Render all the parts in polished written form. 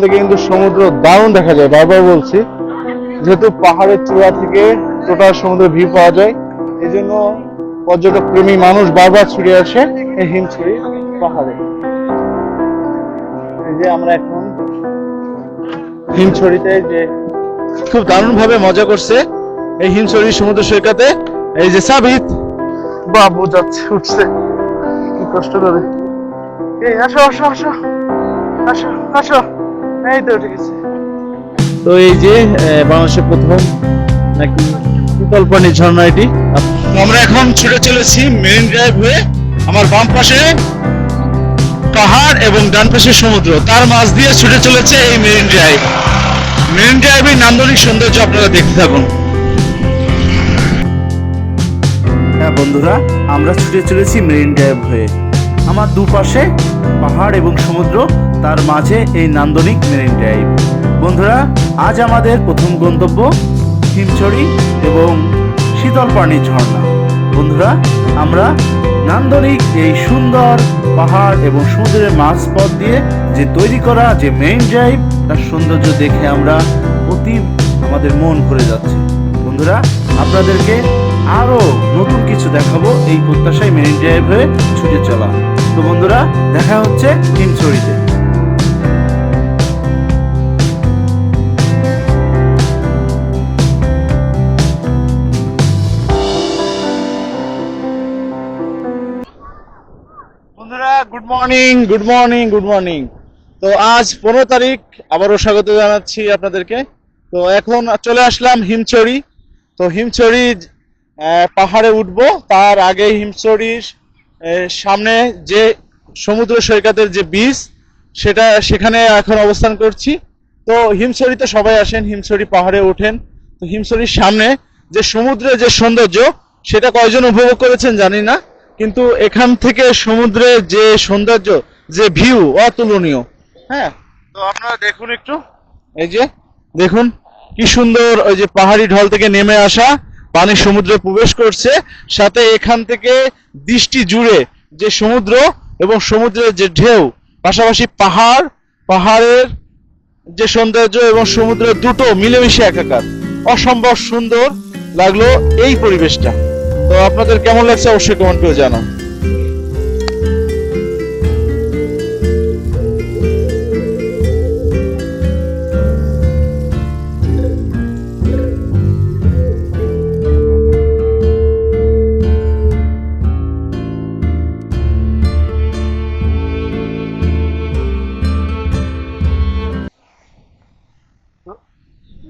থেকে কিন্তু সমুদ্র দারুণ দেখা যায়, বারবার বলছি, যেহেতু পাহাড়ের চূড়া থেকে টোটাল সমুদ্র ভিউ পাওয়া যায়, এই জন্য পর্যটক প্রেমী মানুষ বারবার ছুটে আসে এই হিমছড়ি পাহাড়ে। এই যে আমরা এখন হিমছড়িতে যে খুব দারুণ ভাবে মজা করছে এই হিমছড়ি সমুদ্র সৈকতে। এই যে সাবিত বাবু যাচ্ছে, উঠছে, কি কষ্ট করে। এই আসো আসো আসো আসো আসো, এই তো উঠে গেছে। তো এই যে বাংলাদেশের প্রথম নাকি শীতল পানির ঝর্ণা এটি। আমরা এখন ছুটে চলেছি মেরিন ড্রাইভ হয়ে। আমার বাম পাশে পাহাড় এবং ডান পাশে সমুদ্র, তার মাঝ দিয়ে ছুটে চলেছে এই মেরিন ড্রাইভ। মেরিন ড্রাইভের নান্দনিক সৌন্দর্য আপনারা দেখতে থাকুন। হ্যাঁ বন্ধুরা, আমরা ছুটে চলেছি মেরিন ড্রাইভ হয়ে। আমার দুপাশে পাহাড় এবং সমুদ্র, তার মাঝে এই নান্দনিক মেরিন ড্রাইভ। বন্ধুরা, আজ আমাদের প্রথম গন্তব্য হিমছড়ি এবং শীতল পানির ঝর্ণা। বন্ধুরা, আমরা নান্দনিক এই সুন্দর পাহাড় এবং সমুদ্রের মাঝপথ দিয়ে যে তৈরি করা যে মেরিন ড্রাইভ, তার সৌন্দর্য দেখে আমরা অতি আমাদের মন ভরে যাচ্ছে। বন্ধুরা, আপনাদেরকে আরো নতুন কিছু দেখাবো এই প্রত্যাশায় মেরিন ড্রাইভ হয়ে ছুটে চলা। তো বন্ধুরা, দেখা হচ্ছে হিমছড়িতে। বন্ধুরা, good morning good morning good morning. তো আজ 15 তারিখ, আবারও স্বাগত জানাচ্ছি আপনাদেরকে। তো এখন চলে আসলাম হিমছড়ি। তো হিমছড়ি পাহাড়ে উঠবো, তার আগে হিমছড়ির সামনে যে সমুদ্র সৈকতের যে বীচ, সেখানে এখন অবস্থান করছি। তো হিমছড়িতে সবাই আসেন, হিমছড়ি পাহাড়ে ওঠেন। তো হিমছড়ির সামনে যে সমুদ্রের যে সৌন্দর্য, সেটা কয়জন উপভোগ করেছেন জানি না, কিন্তু এখান থেকে সমুদ্রের যে সৌন্দর্য, যে ভিউ, অতুলনীয়। হ্যাঁ, তো আপনারা দেখুন একটু, এই যে দেখুন কি সুন্দর, ওই যে পাহাড়ি ঢল থেকে নেমে আসা পানি সমুদ্রে প্রবেশ করছে, সাথে এখান থেকে দৃষ্টি জুড়ে যে সমুদ্র এবং সমুদ্রের যে ঢেউ, পাশাপাশি পাহাড়ের যে সৌন্দর্য এবং সমুদ্রের দুটো মিলেমিশে একাকার, অসম্ভব সুন্দর লাগলো এই পরিবেশটা। তো আপনাদের কেমন লাগছে অবশ্যই কমেন্ট করে জানান।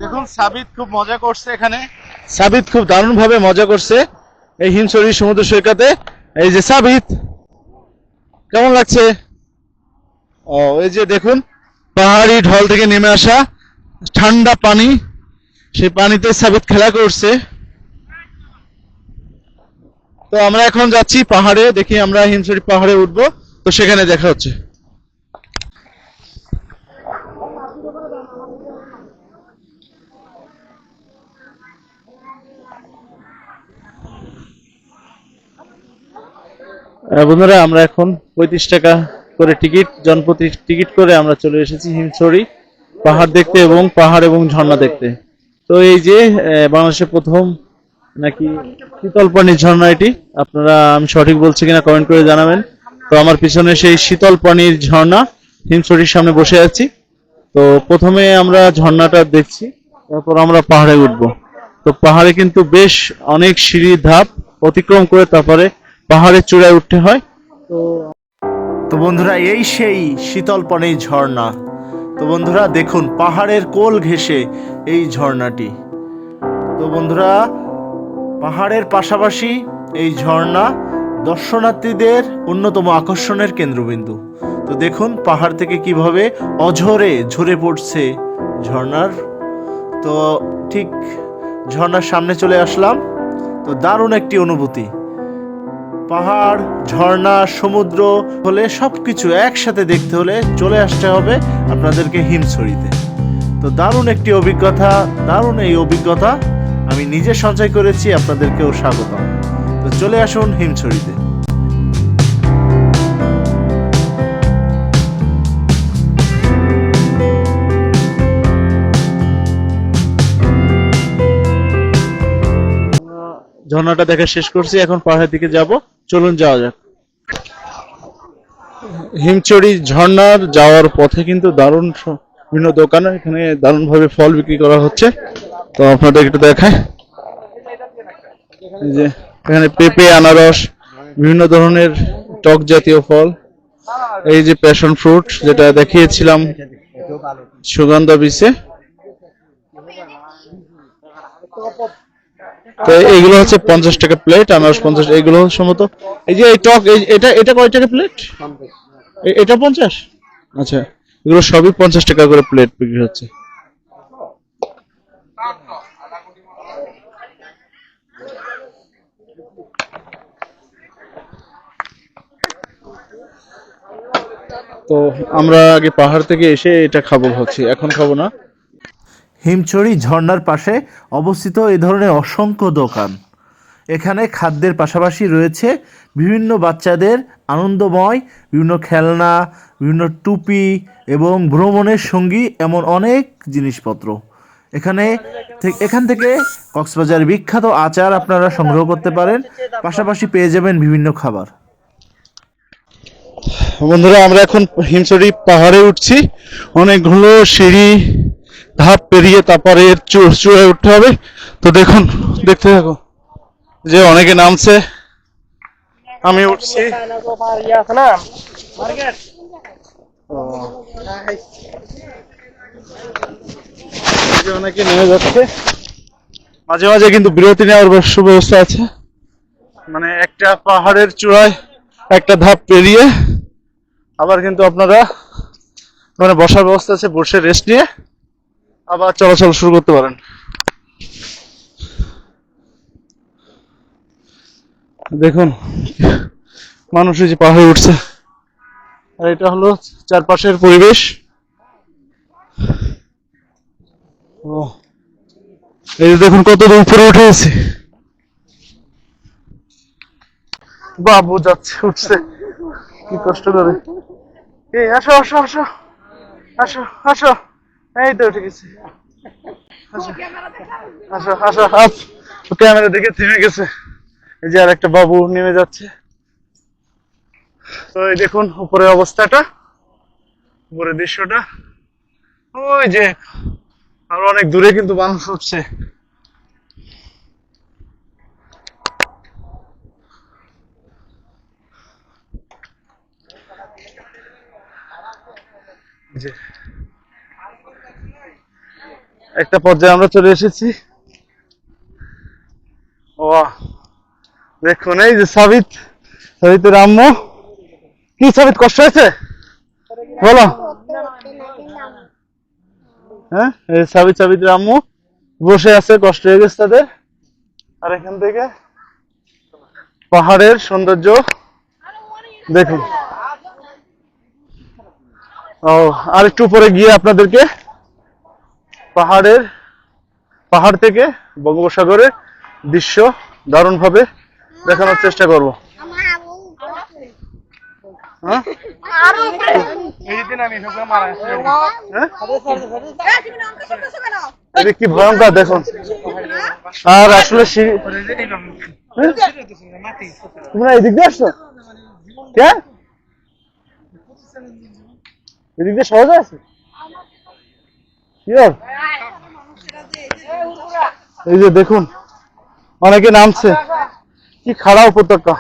দেখুন, সাবিত খুব মজা করছে এখানে। সাবিত খুব দারুণ ভাবে মজা করছে এই হিমছড়ি সমুদ্র সৈকতে। এই যে সাবিত, কেমন লাগছে? ও, এই যে দেখুন পাহাড়ি ঢল থেকে নেমে আসা ঠান্ডা পানি, সেই পানিতে সাবিত খেলা করছে। তো আমরা এখন যাচ্ছি পাহাড়ে, দেখি আমরা হিমছড়ি পাহাড়ে উঠবো। তো সেখানে দেখা হচ্ছে। বন্ধুরা, আমরা এখন 35 টাকা করে টিকিট, জনপ্রতি টিকিট করে আমরা চলে এসেছি হিমছড়ি পাহাড় দেখতে এবং পাহাড় এবং ঝর্ণা দেখতে। তো এই যে বাংলাদেশের প্রথম নাকি শীতল পানির ঝর্ণা এটি, আপনারা আমি সঠিক বলছি কিনা কমেন্ট করে জানাবেন। তো আমার পিছনে সেই শীতল পানির ঝর্ণা, হিমছড়ির সামনে বসে আছি। তো প্রথমে আমরা ঝর্ণাটা দেখছি, তারপর আমরা পাহাড়ে উঠবো। তো পাহাড়ে কিন্তু বেশ অনেক সিঁড়ির ধাপ অতিক্রম করে তারপরে পাহাড়ের চূড়ায় উঠতে হয়। তো বন্ধুরা, এই সেই শীতল পানির ঝর্ণা। তো বন্ধুরা দেখুন, পাহাড়ের কোল ঘেঁষে এই ঝর্ণাটি। তো বন্ধুরা, পাহাড়ের পাশাপাশি এই ঝর্ণা দর্শনার্থীদের অন্যতম আকর্ষণের কেন্দ্রবিন্দু। তো দেখুন পাহাড় থেকে কিভাবে অঝরে ঝরে পড়ছে ঝর্ণার। তো ঠিক ঝর্ণার সামনে চলে আসলাম। তো দারুণ একটি অনুভূতি। পাহাড়, ঝর্ণা, সমুদ্র হলে সবকিছু একসাথে দেখতে হলে চলে আসতে হবে আপনাদেরকে হিমছড়িতে। তো দারুণ একটি অভিজ্ঞতা, দারুণ এই অভিজ্ঞতা আমি নিজে সঞ্চয় করেছি, আপনাদেরকেও স্বাগতম। তো চলে আসুন হিমছড়িতে। ঝর্ণাটা দেখা শেষ করছি, এখন পাহাড়ের দিকে যাব। চলুন যাওয়া যাক। হিমচড়ি ঝর্ণার যাওয়ার পথে কিন্তু বিভিন্ন দোকানে এখানে দারুণ ভাবে ফল বিক্রি করা হচ্ছে। তো আপনাদের একটু দেখায়, এই যে এখানে পেঁপে, আনারস, বিভিন্ন ধরনের টক জাতীয় ফল, এই যে প্যাশন ফ্রুট যেটা দেখিয়েছিলাম সুগন্ধা বিচে। তো এইগুলো হচ্ছে 50 টাকা প্লেট, আনারস 50, এইগুলো সম্ভবত এই যে এই টক এটা এটা কয় টাকা প্লেট? এটা 50? আচ্ছা, এগুলো সবই 50 টাকা করে প্লেট বিক্রি হচ্ছে। তো আমরা আগে পাহাড় থেকে এসে এটা খাবো ভাবছি, এখন খাবো না। হিমছড়ি ঝর্ণার পাশে অবস্থিত এই ধরনের অসংখ্য দোকান। এখানে খাদ্যের পাশাপাশি রয়েছে বিভিন্ন বাচ্চাদের আনন্দময় বিভিন্ন খেলনা, বিভিন্ন টুপি এবং ভ্রমণের সঙ্গী এমন অনেক জিনিসপত্র। এখান থেকে কক্সবাজার বিখ্যাত আচার আপনারা সংগ্রহ করতে পারেন, পাশাপাশি পেয়ে যাবেন বিভিন্ন খাবার। বন্ধুরা, আমরা এখন হিমছড়ি পাহাড়ে উঠছি। অনেকগুলো সিঁড়ি ধাপ পেরিয়ে তারপরে এর চূড়ায় উঠতে হবে। তো দেখুন, দেখতে থাকো যে অনেকে নামছে, আমি উঠছি। অনেকে নেমে যাচ্ছে, মাঝে মাঝে কিন্তু বিরতি নেওয়ার সুব্যবস্থা আছে। মানে একটা পাহাড়ের চূড়ায় একটা ধাপ পেরিয়ে আবার কিন্তু আপনারা মানে বসার ব্যবস্থা আছে, বসে রেস্ট নিয়ে আবার চলাচল শুরু করতে পারেন। দেখুন মানুষ এই যে পাহাড়ে উঠছে, আর এটা হলো চারপাশের পরিবেশ। ও, এই যে দেখুন কত দূর উপরে উঠে গেছে। বাবু যাচ্ছে, উঠছে, কি কষ্ট করে। এই আসো আসো আসো আসো আসো, এই তো উঠে গেছে। আসো আসো আসো, হাত ক্যামেরা দেখে থেমে গেছে। এই যে আর একটা বাবু নেমে যাচ্ছে। তো এই দেখুন উপরের অবস্থাটা, উপরের দৃশ্যটা। ওই যে আর অনেক দূরে কিন্তু মানুষ উঠছে। যে একটা পর্যায়ে আমরা চলে এসেছি। ও দেখুন, এই যে সাবিতের আম্মু। কি সাবিত, কষ্ট হয়েছে বলো? হ্যাঁ, এই সাবিতের আম্মু বসে আছে, কষ্ট হয়ে গেছে তাদের। আর এখান থেকে পাহাড়ের সৌন্দর্য দেখুন। ও, আর একটু উপরে গিয়ে আপনাদেরকে পাহাড় থেকে বঙ্গোপসাগরের দৃশ্য দারুণ ভাবে দেখানোর চেষ্টা করব। হ্যাঁ, এটা কি ভয়ঙ্কর দেখুন। আর আসলে তোমরা এদিক দিয়ে আসছো? এদিক দিয়ে সহজ আছে? এই যে দেখুন অনেকে নামছে, কি খাড়া উপত্যকা,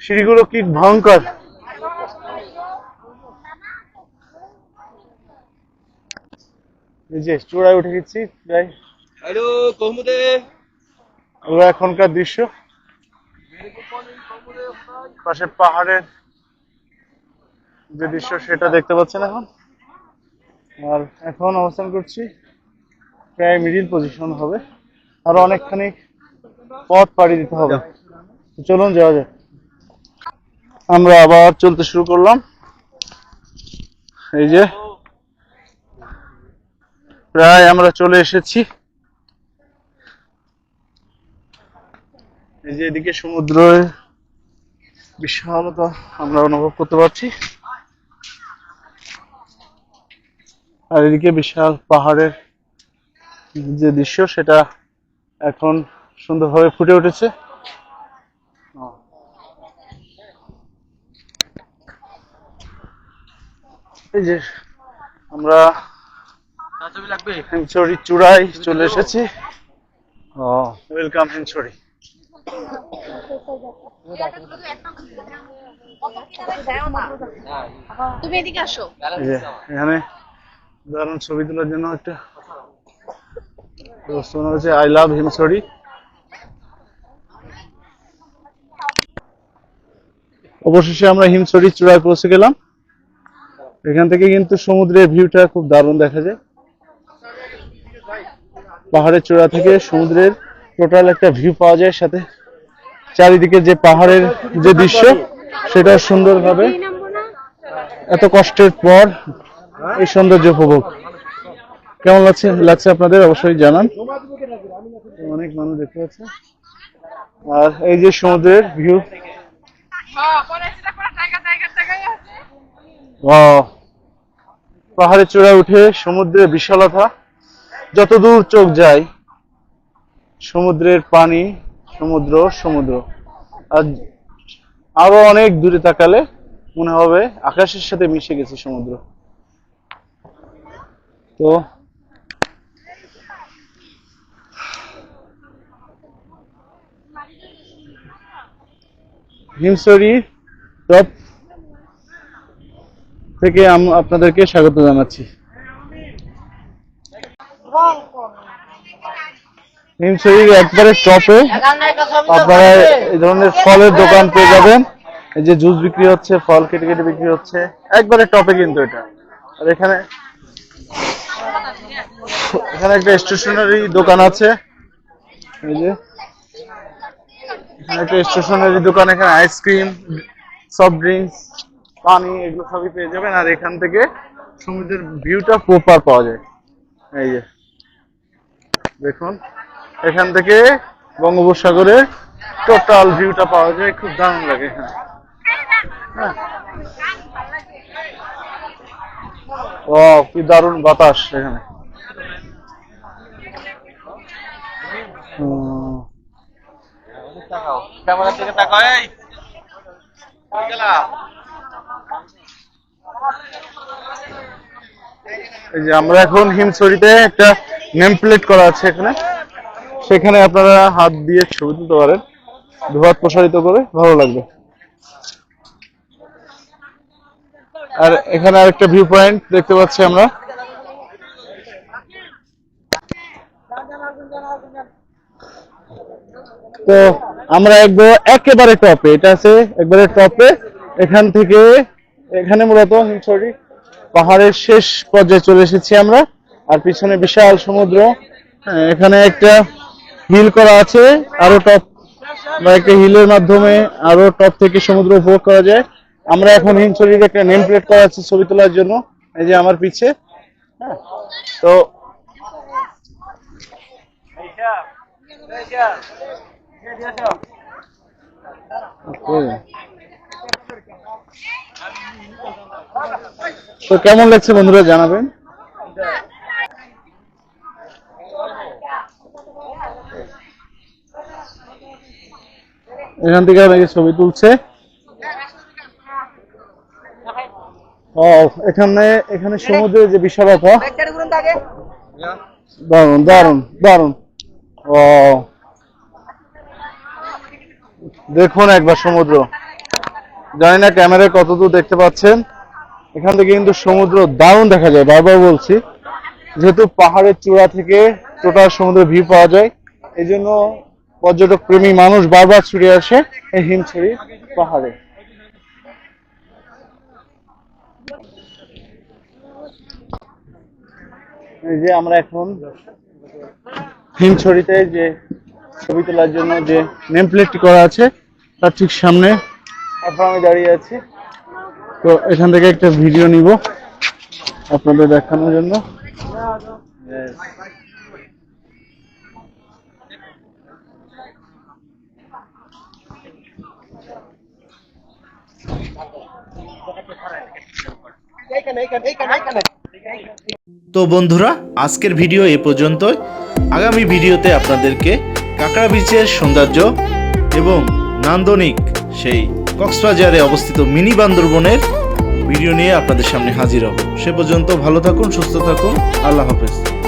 সিঁড়িগুলো কি ভয়ঙ্কর। এই যে চূড়ায় উঠে গেছি প্রায়। এখনকার দৃশ্য, পাশে পাহাড়ের যে দৃশ্য সেটা দেখতে পাচ্ছেন এখন। আর এখন অবস্থান করছি প্রায় মিডিল পজিশন হবে, আর অনেকখানি পথ পাড়ি দিতে হবে। চলুন যাওয়া যাক। আমরা আবার চলতে শুরু করলাম। এই যে প্রায় আমরা চলে এসেছি। এই যে এদিকে সমুদ্রের বিশালতা আমরা অনুভব করতে পারছি, আর এদিকে বিশাল পাহাড়ের যে দৃশ্য সেটা এখন সুন্দরভাবে ফুটে উঠেছে। এই যে আমরা হিমছড়ির চূড়ায় চলে এসেছি। ওয়েলকাম হিমছড়ি। তুমি এদিকে আসো। এই যে এখানে দারুণ ছবি তোলার জন্য একটা ব্যবস্থা হয়েছে, আই লাভ হিমছড়ি। অবশেষে আমরা হিমছড়ির চূড়ায় পৌঁছে গেলাম। এখান থেকে কিন্তু সমুদ্রের ভিউটা খুব দারুণ দেখা যায়। পাহাড়ের চূড়া থেকে সমুদ্রের টোটাল একটা ভিউ পাওয়া যায়, সাথে চারিদিকে যে পাহাড়ের যে দৃশ্য সেটা সুন্দরভাবে এত কষ্টের পর এই সৌন্দর্য উপভোগ। কেমন লাগছে আপনাদের অবশ্যই জানান। অনেক মানুষ দেখতে পাচ্ছে, আর এই যে সমুদ্রের ভিউ। পাহাড়ের চূড়ায় উঠে সমুদ্রের বিশালতা, যতদূর চোখ যায় সমুদ্রের পানি, সমুদ্র সমুদ্র, আর আরো অনেক দূরে তাকালে মনে হবে আকাশের সাথে মিশে গেছে সমুদ্র। তো হিমছড়ি টপ থেকে আপনাদেরকে স্বাগত জানাচ্ছি। হিমছড়ির একবারে টপে আপনারা এই ধরনের ফলের দোকান পেয়ে যাবেন। এই যে জুস বিক্রি হচ্ছে, ফল কেটে কেটে বিক্রি হচ্ছে, একবারে টপে কিন্তু এটা। আর এখানে একটা স্টেশনারি দোকান আছে। এই যে এখানে একটা স্টেশনারি দোকান, এখানে আইসক্রিম, সফট ড্রিঙ্কস, পানি এগুলো সবই পেয়ে যাবেন। আর এখান থেকে সমুদ্রের ভিউটা প্রপার পাওয়া যায়। এই যে দেখুন, এখান থেকে বঙ্গোপসাগরের টোটাল ভিউটা পাওয়া যায়, খুব দারুণ লাগে এখানে। ও কি দারুণ বাতাস এখানে। এই যে আমরা এখন হিমছড়িতে একটা নেম প্লেট করা আছে এখানে, সেখানে আপনারা হাত দিয়ে ছবি তুলতে পারেন, দুহাত প্রসারিত করে, ভালো লাগবে। আর এখানে আরেকটা ভিউ পয়েন্ট দেখতে পাচ্ছি আমরা। তো আমরা একেবারে টপে, এটা আছে একবারে টপে। এখান থেকে এখানে মূলত হিমছড়ি পাহাড়ের শেষ পর্যায়ে চলে এসেছি আমরা। আর পিছনে বিশাল সমুদ্র। এখানে একটা হিল করা আছে, আরো টপ বা একটা হিলের মাধ্যমে আরো টপ থেকে সমুদ্র উপভোগ করা যায়। আমরা এখন হিমছড়ির একটা নেম প্লেট করা আছে ছবি তোলার জন্য, এই যে আমার পিছে। হ্যাঁ, তো কেমন লাগছে বন্ধুরা জানাবেন। এখান থেকে অনেকে ছবি তুলছে। এখানে সমুদ্রের যে বিশালতা, দারুন দারুন দারুন। ও দেখুন একবার সমুদ্র, জানি না ক্যামেরায় কতদূর দেখতে পাচ্ছেন। এখান থেকে কিন্তু সমুদ্র দারুণ দেখা যায়, বারবার বলছি, যেহেতু পাহাড়ের চূড়া থেকে টোটাল সমুদ্রের ভিউ পাওয়া যায়। এই জন্য পর্যটক প্রেমী মানুষ বারবার ছুটে আসে এই হিমছড়ি পাহাড়ে। এই যে আমরা এখন হিমছড়িতে যে ছবি তোলার জন্য যে নেম প্লেটটি করা আছে তার ঠিক সামনে এখন আমি দাঁড়িয়ে আছি। তো এখান থেকে একটা ভিডিও নিব আপনাদের দেখানোর জন্য। তো বন্ধুরা, আজকের ভিডিও এ পর্যন্তই। আগামী ভিডিওতে আপনাদেরকে কাঁকড়া বিচের সৌন্দর্য এবং নান্দনিক সেই কক্সবাজারে অবস্থিত মিনি বান্দরবনের ভিডিও নিয়ে আপনাদের সামনে হাজির হব। সে পর্যন্ত ভালো থাকুন, সুস্থ থাকুন, আল্লাহ হাফেজ।